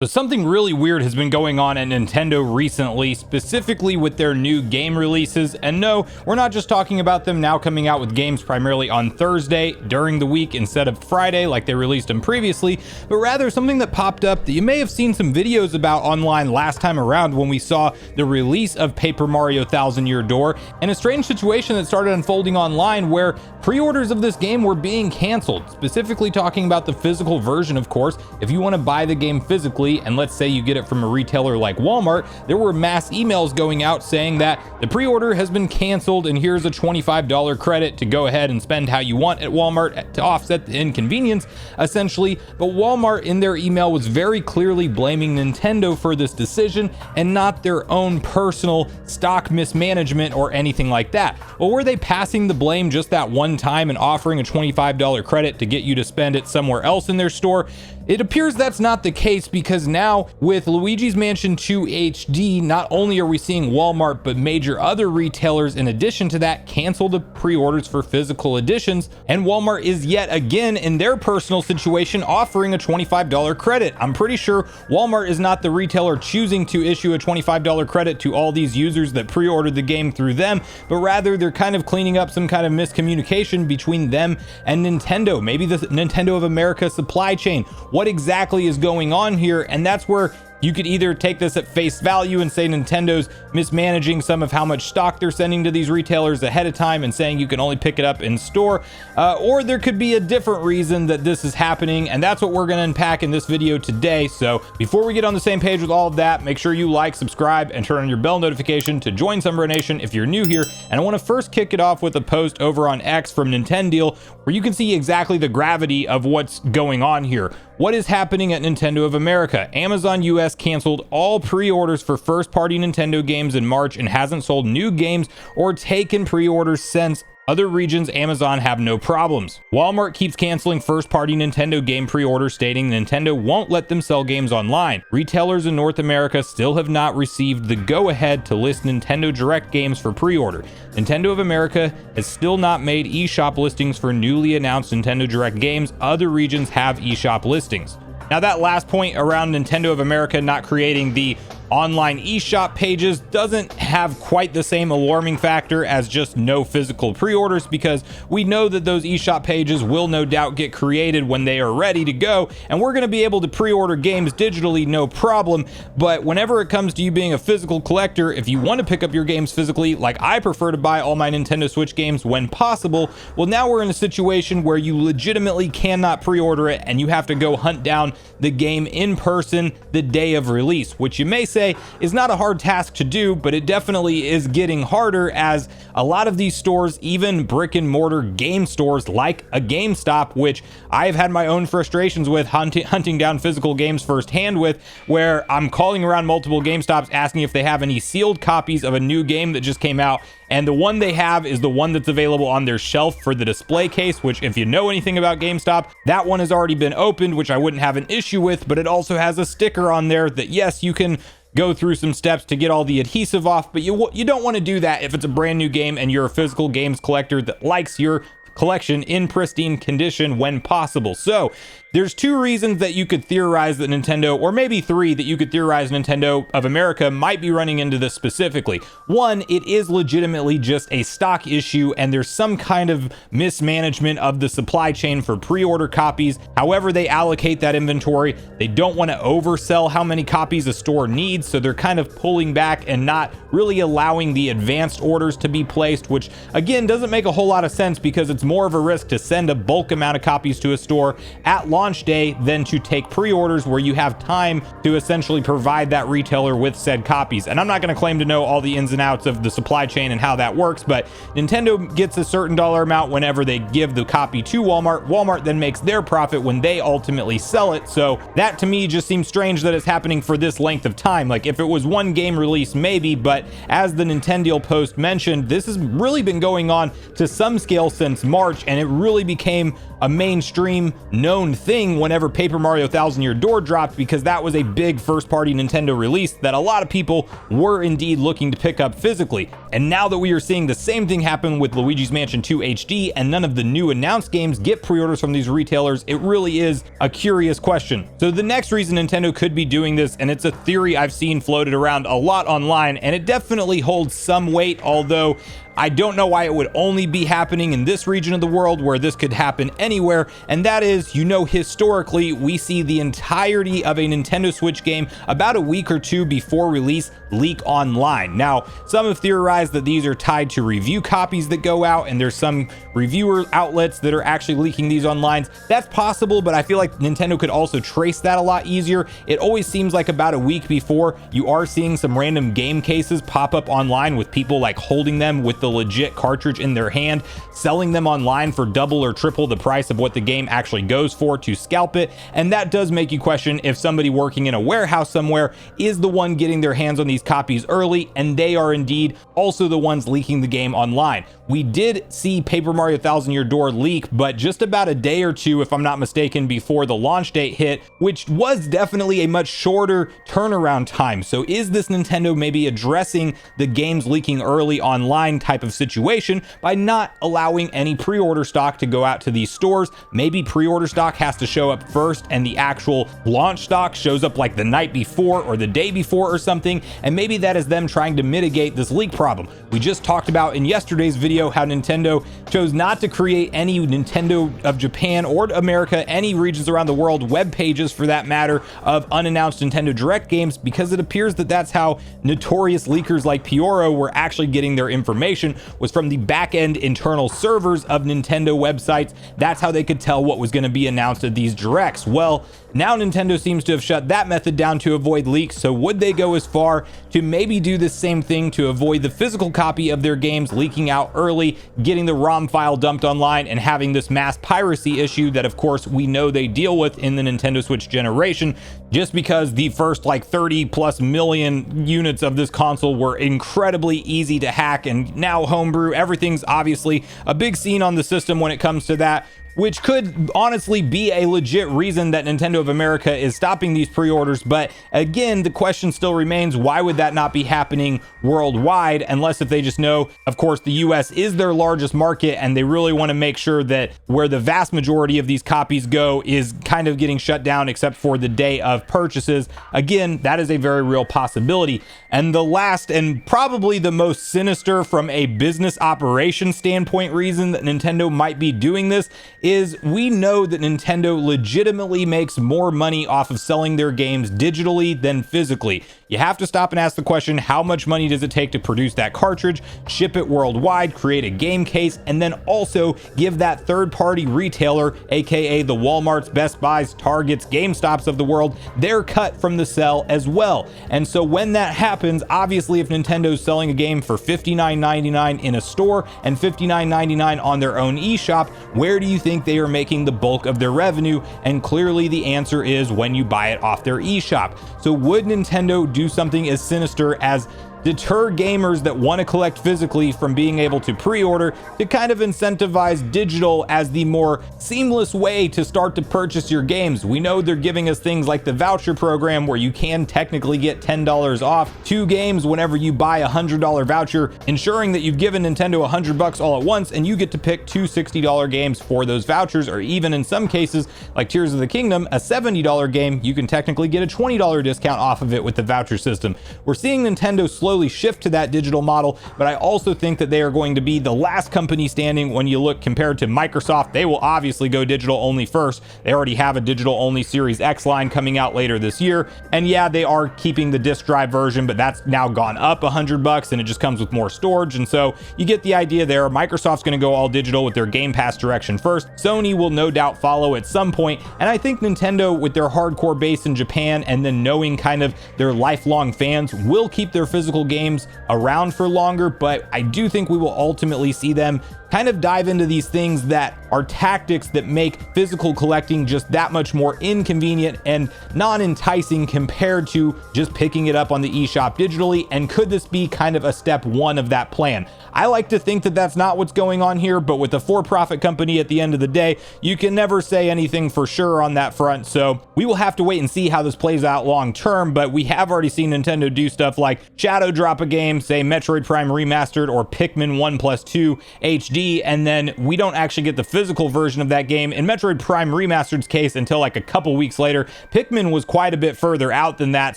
So something really weird has been going on at Nintendo recently, specifically with their new game releases. And no, we're not just talking about them now coming out with games primarily on Thursday during the week instead of Friday like they released them previously, but rather something that popped up that you may have seen some videos about online last time around when we saw the release of Paper Mario Thousand Year Door, and a strange situation that started unfolding online where pre-orders of this game were being canceled, specifically talking about the physical version. Of course, if you want to buy the game physically, and let's say you get it from a retailer like Walmart, there were mass emails going out saying that the pre-order has been canceled and here's a $25 credit to go ahead and spend how you want at Walmart to offset the inconvenience, essentially. But Walmart in their email was very clearly blaming Nintendo for this decision and not their own personal stock mismanagement or anything like that. Well, were they passing the blame just that one time and offering a $25 credit to get you to spend it somewhere else in their store? It appears that's not the case, because now with Luigi's Mansion 2 HD, not only are we seeing Walmart, but major other retailers in addition to that cancel the pre-orders for physical editions, and Walmart is yet again in their personal situation offering a $25 credit. I'm pretty sure Walmart is not the retailer choosing to issue a $25 credit to all these users that pre-ordered the game through them, but rather they're kind of cleaning up some kind of miscommunication between them and Nintendo, maybe the Nintendo of America supply chain. What exactly is going on here? And that's where you could either take this at face value and say Nintendo's mismanaging some of how much stock they're sending to these retailers ahead of time and saying you can only pick it up in store, or there could be a different reason that this is happening, and that's what we're going to unpack in this video today. So before we get on the same page with all of that, make sure you like, subscribe, and turn on your bell notification to join Sunbro Nation if you're new here. And I want to first kick it off with a post over on X from Nintendo where you can see exactly the gravity of what's going on here. What is happening at Nintendo of America? Amazon US canceled all pre-orders for first-party Nintendo games in March and hasn't sold new games or taken pre-orders since. Other regions, Amazon have no problems. Walmart keeps canceling first-party Nintendo game pre-orders, stating Nintendo won't let them sell games online. Retailers in North America still have not received the go-ahead to list Nintendo Direct games for pre-order. Nintendo of America has still not made eShop listings for newly announced Nintendo Direct games. Other regions have eShop listings. Now, that last point around Nintendo of America not creating the online eShop pages doesn't have quite the same alarming factor as just no physical pre-orders, because we know that those eShop pages will no doubt get created when they are ready to go, and we're going to be able to pre-order games digitally, no problem. But whenever it comes to you being a physical collector, if you want to pick up your games physically, like I prefer to buy all my Nintendo Switch games when possible, well, now we're in a situation where you legitimately cannot pre-order it and you have to go hunt down the game in person the day of release, which you may say is not a hard task to do, but it definitely is getting harder, as a lot of these stores, even brick and mortar game stores like a GameStop, which I've had my own frustrations with hunting down physical games firsthand with, where I'm calling around multiple GameStops asking if they have any sealed copies of a new game that just came out, and the one they have is the one that's available on their shelf for the display case, which, if you know anything about GameStop, that one has already been opened, which I wouldn't have an issue with, but it also has a sticker on there that, yes, you can go through some steps to get all the adhesive off, but you don't want to do that if it's a brand new game and you're a physical games collector that likes your collection in pristine condition when possible. So there's two reasons that you could theorize that Nintendo, or maybe three, that you could theorize Nintendo of America might be running into this specifically. One, it is legitimately just a stock issue and there's some kind of mismanagement of the supply chain for pre-order copies. However they allocate that inventory, they don't want to oversell how many copies a store needs, so they're kind of pulling back and not really allowing the advanced orders to be placed, which again doesn't make a whole lot of sense, because it's more of a risk to send a bulk amount of copies to a store at launch day than to take pre-orders where you have time to essentially provide that retailer with said copies. And I'm not going to claim to know all the ins and outs of the supply chain and how that works, but Nintendo gets a certain dollar amount whenever they give the copy to Walmart. Walmart then makes their profit when they ultimately sell it. So that to me just seems strange that it's happening for this length of time. Like, if it was one game release, maybe, but as the Nintendo post mentioned, this has really been going on to some scale since March. March, and it really became a mainstream known thing whenever Paper Mario Thousand Year Door dropped, because that was a big first-party Nintendo release that a lot of people were indeed looking to pick up physically. And now that we are seeing the same thing happen with Luigi's Mansion 2 HD and none of the new announced games get pre-orders from these retailers, it really is a curious question. So the next reason Nintendo could be doing this, and it's a theory I've seen floated around a lot online, and it definitely holds some weight, although I don't know why it would only be happening in this region of the world where this could happen anywhere, and that is, historically, we see the entirety of a Nintendo Switch game about a week or two before release leak online. Now, some have theorized that these are tied to review copies that go out, and there's some reviewer outlets that are actually leaking these online. That's possible, but I feel like Nintendo could also trace that a lot easier. It always seems like about a week before, you are seeing some random game cases pop up online with people like holding them with the legit cartridge in their hand, selling them online for double or triple the price of what the game actually goes for to scalp it. And that does make you question if somebody working in a warehouse somewhere is the one getting their hands on these copies early, and they are indeed also the ones leaking the game online. We did see Paper Mario Thousand Year Door leak, but just about a day or two, if I'm not mistaken, before the launch date hit, which was definitely a much shorter turnaround time. So is this Nintendo maybe addressing the games leaking early online type of situation by not allowing any pre-order stock to go out to these stores? Maybe pre-order stock has to show up first and the actual launch stock shows up like the night before or the day before or something, and maybe that is them trying to mitigate this leak problem. We just talked about in yesterday's video how Nintendo chose not to create any Nintendo of Japan or America, any regions around the world, web pages for that matter, of unannounced Nintendo Direct games, because it appears that that's how notorious leakers like Pioro were actually getting their information, was from the back-end internal servers of Nintendo websites. That's how they could tell what was going to be announced at these Directs. Well, now Nintendo seems to have shut that method down to avoid leaks, so would they go as far to maybe do the same thing to avoid the physical copy of their games leaking out early, getting the ROM file dumped online, and having this mass piracy issue that of course we know they deal with in the Nintendo Switch generation, just because the first like 30 plus million units of this console were incredibly easy to hack, and now homebrew, everything's obviously a big scene on the system when it comes to that, which could honestly be a legit reason that Nintendo of America is stopping these pre-orders. But again, the question still remains, why would that not be happening worldwide? Unless if they just know, of course, the US is their largest market and they really want to make sure that where the vast majority of these copies go is kind of getting shut down except for the day of purchases. Again, that is a very real possibility. And the last and probably the most sinister from a business operation standpoint reason that Nintendo might be doing this is we know that Nintendo legitimately makes more money off of selling their games digitally than physically. You have to stop and ask the question, how much money does it take to produce that cartridge, ship it worldwide, create a game case, and then also give that third-party retailer, aka the Walmarts, Best Buys, Targets, GameStops of the world, their cut from the sell as well. And so when that happens, obviously if Nintendo's selling a game for $59.99 in a store and $59.99 on their own eShop, where do you think they are making the bulk of their revenue? And clearly the answer is when you buy it off their eShop. So would Nintendo do something as sinister as deter gamers that want to collect physically from being able to pre-order to kind of incentivize digital as the more seamless way to start to purchase your games? We know they're giving us things like the voucher program where you can technically get $10 off 2 games whenever you buy a $100 voucher, ensuring that you've given Nintendo $100 all at once and you get to pick 2 $60 games for those vouchers, or even in some cases like Tears of the Kingdom, a $70 game, you can technically get a $20 discount off of it with the voucher system. We're seeing Nintendo slowly shift to that digital model, but I also think that they are going to be the last company standing when you look compared to Microsoft. They will obviously go digital only first. They already have a digital only Series X line coming out later this year, and yeah, they are keeping the disk drive version, but that's now gone up $100 and it just comes with more storage, and so you get the idea there. Microsoft's going to go all digital with their Game Pass direction first. Sony will no doubt follow at some point, and I think Nintendo, with their hardcore base in Japan and then knowing kind of their lifelong fans, will keep their physical games around for longer, but I do think we will ultimately see them kind of dive into these things that are tactics that make physical collecting just that much more inconvenient and non-enticing compared to just picking it up on the eShop digitally. And could this be kind of a step one of that plan? I like to think that that's not what's going on here, but with a for-profit company at the end of the day, you can never say anything for sure on that front. So we will have to wait and see how this plays out long term, but we have already seen Nintendo do stuff like shadow drop a game, say Metroid Prime Remastered or Pikmin 1+2 HD, and then we don't actually get the physical version of that game in Metroid Prime Remastered's case until like a couple weeks later. Pikmin was quite a bit further out than that,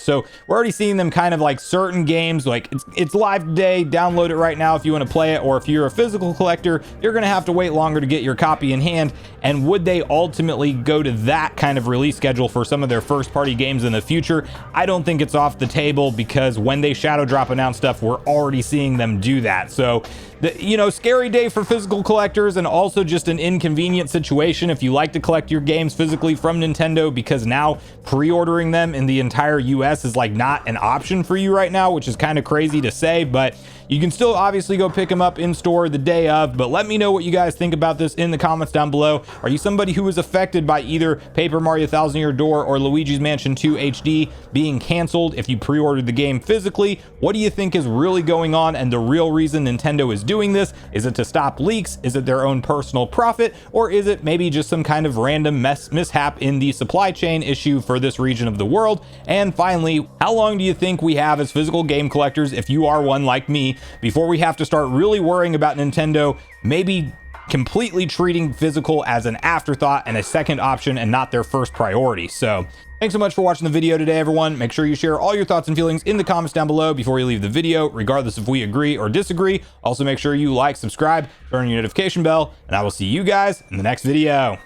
so we're already seeing them kind of like certain games, like it's live today, download it right now if you want to play it, or if you're a physical collector, you're gonna have to wait longer to get your copy in hand. And would they ultimately go to that kind of release schedule for some of their first party games in the future? I don't think it's off the table, because when they shadow drop announce stuff, we're already seeing them do that. So scary day for physical collectors, and also just an inconvenient situation if you like to collect your games physically from Nintendo, because now pre-ordering them in the entire US is like not an option for you right now, which is kind of crazy to say, but you can still obviously go pick them up in store the day of. But let me know what you guys think about this in the comments down below. Are you somebody who was affected by either Paper Mario Thousand Year Door or Luigi's Mansion 2 HD being canceled if you pre-ordered the game physically? What do you think is really going on, and the real reason Nintendo is doing this? Is it to stop leaks? Is it their own personal profit? Or is it maybe just some kind of random mishap in the supply chain issue for this region of the world? And finally, how long do you think we have as physical game collectors, if you are one like me, before we have to start really worrying about Nintendo maybe completely treating physical as an afterthought and a second option and not their first priority? So thanks so much for watching the video today, everyone. Make sure you share all your thoughts and feelings in the comments down below before you leave the video, regardless if we agree or disagree. Also, make sure you like, subscribe, turn on your notification bell, and I will see you guys in the next video.